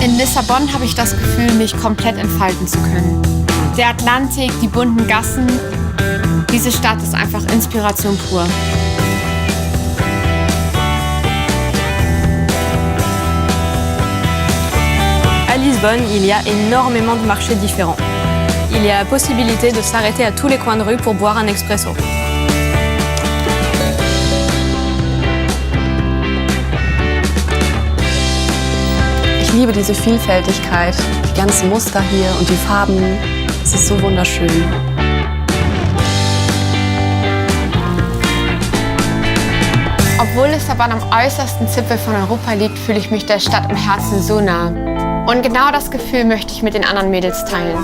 In Lissabon habe ich das Gefühl, mich komplett entfalten zu können. Der Atlantik, die bunten Gassen, diese Stadt ist einfach Inspiration pur. À Lisbonne, il y a énormément de marchés différents. Il y a la possibilité de s'arrêter à tous les coins de rue pour boire un expresso. Ich liebe diese Vielfältigkeit, die ganzen Muster hier und die Farben. Es ist so wunderschön. Obwohl Lissabon am äußersten Zipfel von Europa liegt, fühle ich mich der Stadt im Herzen so nah. Und genau das Gefühl möchte ich mit den anderen Mädels teilen.